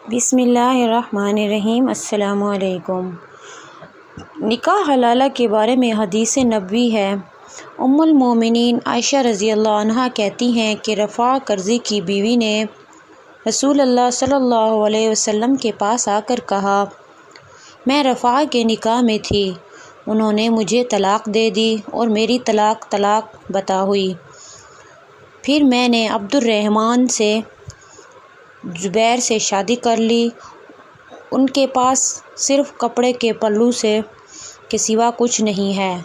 بسم اللہ الرحمن الرحیم۔ السلام علیکم۔ نکاح حلالہ کے بارے میں حدیث نبوی ہے۔ ام المومنین عائشہ رضی اللہ عنہا کہتی ہیں کہ رفاع کرزی کی بیوی نے رسول اللہ صلی اللہ علیہ وسلم کے پاس آ کر کہا، میں رفاع کے نکاح میں تھی، انہوں نے مجھے طلاق دے دی اور میری طلاق بتا ہوئی۔ پھر میں نے عبد الرحمن سے زبیر سے شادی کر لی، ان کے پاس صرف کپڑے کے پلو سے کے سوا کچھ نہیں ہے۔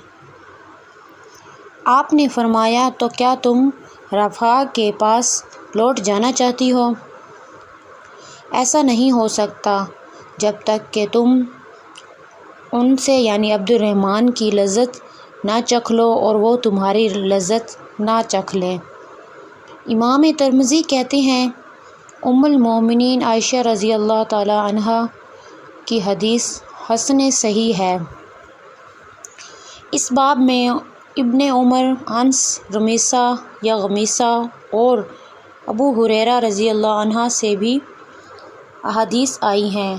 آپ نے فرمایا، تو کیا تم رفاع کے پاس لوٹ جانا چاہتی ہو؟ ایسا نہیں ہو سکتا جب تک کہ تم ان سے یعنی عبد الرحمن کی لذت نہ چکھ لو اور وہ تمہاری لذت نہ چکھ لیں۔ امام ترمذی کہتے ہیں، ام المومنین عائشہ رضی اللہ تعالی عنہا کی حدیث حسن صحیح ہے۔ اس باب میں ابن عمر، انس، رمیسہ یا غمیسہ اور ابو ہریرہ رضی اللہ عنہ سے بھی احادیث آئی ہیں۔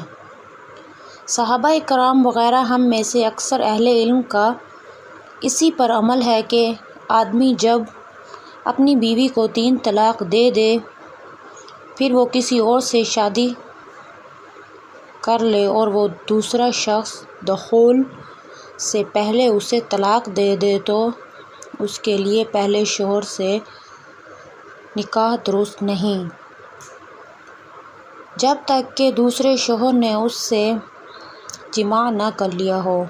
صحابہ کرام وغیرہ ہم میں سے اکثر اہل علم کا اسی پر عمل ہے کہ آدمی جب اپنی بیوی کو 3 طلاق دے دے، پھر وہ کسی اور سے شادی کر لے اور وہ دوسرا شخص دخول سے پہلے اسے طلاق دے دے تو اس کے لیے پہلے شوہر سے نکاح درست نہیں، جب تک کہ دوسرے شوہر نے اس سے جماع نہ کر لیا ہو۔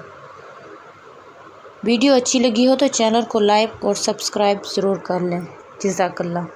ویڈیو اچھی لگی ہو تو چینل کو لائک اور سبسکرائب ضرور کر لیں۔ جزاک اللہ۔